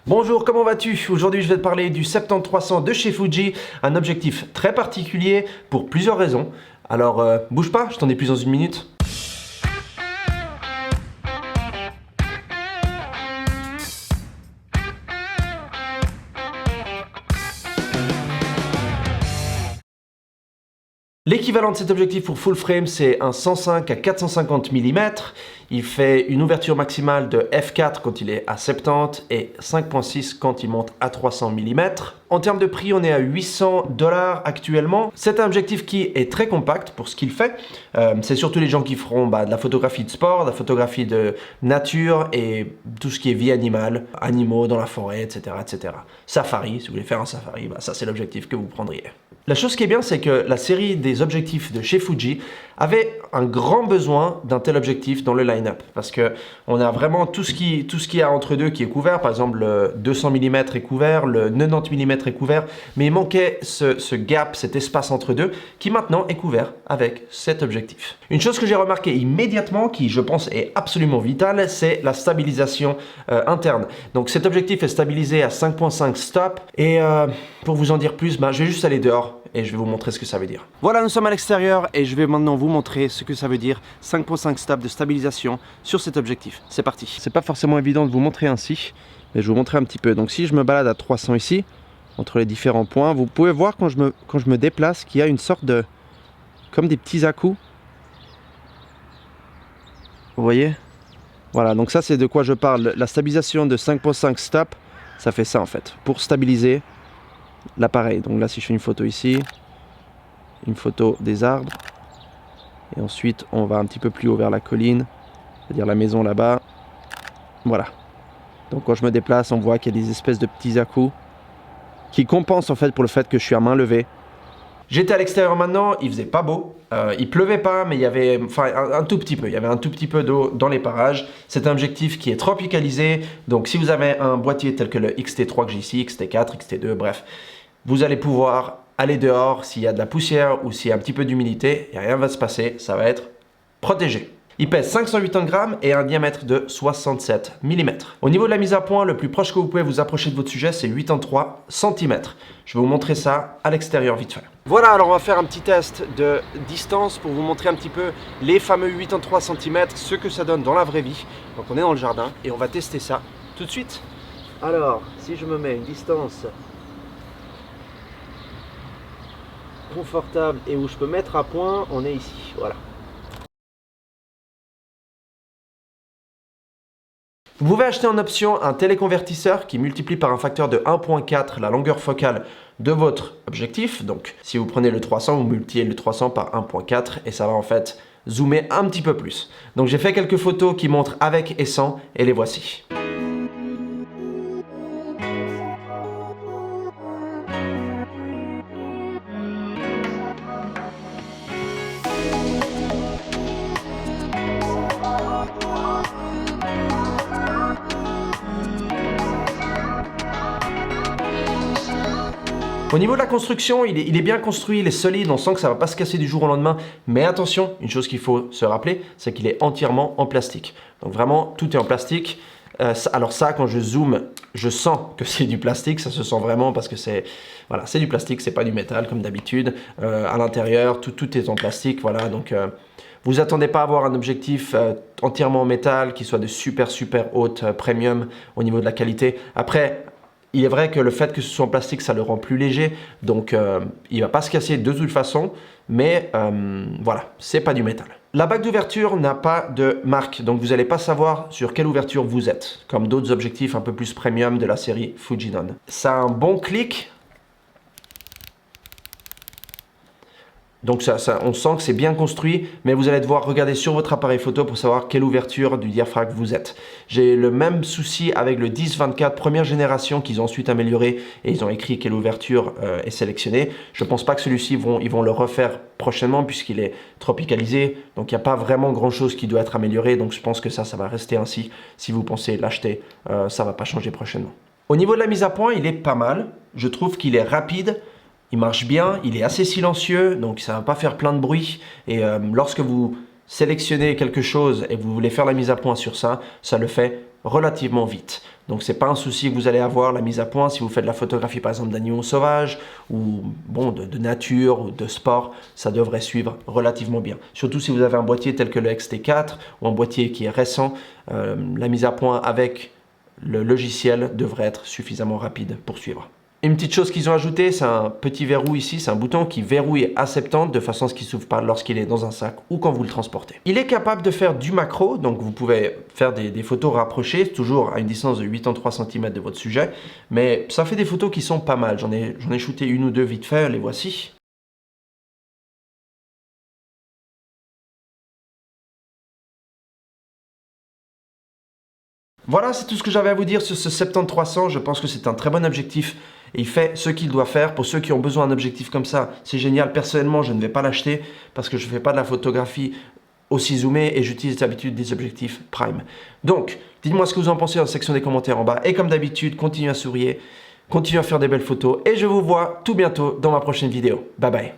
Bonjour, comment vas-tu? Aujourd'hui, je vais te parler du 70-300 de chez Fuji, un objectif très particulier pour plusieurs raisons. Alors, bouge pas, je t'en ai plus dans une minute. L'équivalent de cet objectif pour full frame, c'est un 105 à 450 mm. Il fait une ouverture maximale de f4 quand il est à 70 et 5.6 quand il monte à 300 mm. En termes de prix, on est à 800 $ actuellement. C'est un objectif qui est très compact pour ce qu'il fait. C'est surtout les gens qui feront de la photographie de sport, de la photographie de nature et tout ce qui est vie animale, animaux dans la forêt, etc. etc. Safari, si vous voulez faire un safari, ça c'est l'objectif que vous prendriez. La chose qui est bien, c'est que la série des objectifs de chez Fuji avait un grand besoin d'un tel objectif dans le line-up parce que on a vraiment tout ce qu'il y a entre deux qui est couvert. Par exemple, le 200 mm est couvert, le 90 mm est couvert, mais il manquait ce gap, cet espace entre deux qui maintenant est couvert avec cet objectif. Une chose que j'ai remarqué immédiatement, qui je pense est absolument vitale, c'est la stabilisation interne. Donc cet objectif est stabilisé à 5.5 stop et pour vous en dire plus, je vais juste aller dehors et je vais vous montrer ce que ça veut dire. Voilà, nous sommes à l'extérieur et je vais maintenant vous montrer ce que ça veut dire 5.5 stop de stabilisation sur cet objectif. C'est parti. C'est pas forcément évident de vous montrer ainsi, mais je vais vous montrer un petit peu. Donc si je me balade à 300 ici, entre les différents points, vous pouvez voir quand je me déplace qu'il y a une sorte de... comme des petits à-coups. Vous voyez? Voilà, donc ça c'est de quoi je parle. La stabilisation de 5.5 stop, ça fait ça en fait, pour stabiliser l'appareil. Donc là si je fais une photo ici, une photo des arbres, et ensuite on va un petit peu plus haut vers la colline, c'est-à-dire la maison là-bas. Voilà. Donc quand je me déplace, on voit qu'il y a des espèces de petits à-coups qui compensent en fait pour le fait que je suis à main levée. J'étais à l'extérieur maintenant, il faisait pas beau, il pleuvait pas, mais il y avait un tout petit peu, il y avait un tout petit peu d'eau dans les parages. C'est un objectif qui est tropicalisé, donc si vous avez un boîtier tel que le XT3 que j'ai ici, XT4, XT2, bref, vous allez pouvoir aller dehors s'il y a de la poussière ou s'il y a un petit peu d'humidité, et rien ne va se passer, ça va être protégé. Il pèse 580 grammes et a un diamètre de 67 mm. Au niveau de la mise à point, le plus proche que vous pouvez vous approcher de votre sujet, c'est 83 cm. Je vais vous montrer ça à l'extérieur vite fait. Voilà, alors on va faire un petit test de distance pour vous montrer un petit peu les fameux 83 cm, ce que ça donne dans la vraie vie. Donc on est dans le jardin et on va tester ça tout de suite. Alors, si je me mets une distance confortable et où je peux mettre à point, on est ici, voilà. Vous pouvez acheter en option un téléconvertisseur qui multiplie par un facteur de 1.4 la longueur focale de votre objectif. Donc si vous prenez le 300, vous multipliez le 300 par 1.4 et ça va en fait zoomer un petit peu plus. Donc j'ai fait quelques photos qui montrent avec et sans et les voici. Au niveau de la construction, il est bien construit, il est solide, on sent que ça ne va pas se casser du jour au lendemain. Mais attention, une chose qu'il faut se rappeler, c'est qu'il est entièrement en plastique. Donc vraiment, tout est en plastique. Alors ça, quand je zoome, je sens que c'est du plastique, ça se sent vraiment parce que c'est du plastique, c'est pas du métal comme d'habitude. À l'intérieur, tout est en plastique, voilà. Donc vous attendez pas à avoir un objectif entièrement en métal qui soit de super haute premium au niveau de la qualité. Après, il est vrai que le fait que ce soit en plastique, ça le rend plus léger, donc il ne va pas se casser de toute façon, mais voilà, c'est pas du métal. La bague d'ouverture n'a pas de marque, donc vous n'allez pas savoir sur quelle ouverture vous êtes, comme d'autres objectifs un peu plus premium de la série Fujinon. Ça a un bon clic. Donc on sent que c'est bien construit, mais vous allez devoir regarder sur votre appareil photo pour savoir quelle ouverture du diaphragme vous êtes. J'ai le même souci avec le 10-24 première génération qu'ils ont ensuite amélioré et ils ont écrit quelle ouverture est sélectionnée. Je ne pense pas que celui-ci, ils vont le refaire prochainement puisqu'il est tropicalisé. Donc il n'y a pas vraiment grand-chose qui doit être amélioré. Donc je pense que ça va rester ainsi. Si vous pensez l'acheter, ça ne va pas changer prochainement. Au niveau de la mise à point, il est pas mal. Je trouve qu'il est rapide. Il marche bien, il est assez silencieux, donc ça ne va pas faire plein de bruit. Et lorsque vous sélectionnez quelque chose et vous voulez faire la mise à point sur ça, ça le fait relativement vite. Donc c'est pas un souci que vous allez avoir, la mise à point, si vous faites de la photographie par exemple d'animaux sauvages ou bon, de nature ou de sport, ça devrait suivre relativement bien. Surtout si vous avez un boîtier tel que le XT4 ou un boîtier qui est récent, la mise à point avec le logiciel devrait être suffisamment rapide pour suivre. Une petite chose qu'ils ont ajouté, c'est un petit verrou ici, c'est un bouton qui verrouille à 70 de façon à ce qu'il ne s'ouvre pas lorsqu'il est dans un sac ou quand vous le transportez. Il est capable de faire du macro, donc vous pouvez faire des photos rapprochées, toujours à une distance de 83 cm de votre sujet, mais ça fait des photos qui sont pas mal. J'en ai shooté une ou deux vite fait, les voici. Voilà, c'est tout ce que j'avais à vous dire sur ce 70-300. Je pense que c'est un très bon objectif et il fait ce qu'il doit faire. Pour ceux qui ont besoin d'un objectif comme ça, c'est génial. Personnellement, je ne vais pas l'acheter parce que je ne fais pas de la photographie aussi zoomée et j'utilise d'habitude des objectifs prime. Donc, dites-moi ce que vous en pensez dans la section des commentaires en bas. Et comme d'habitude, continuez à sourire, continuez à faire des belles photos et je vous vois tout bientôt dans ma prochaine vidéo. Bye bye.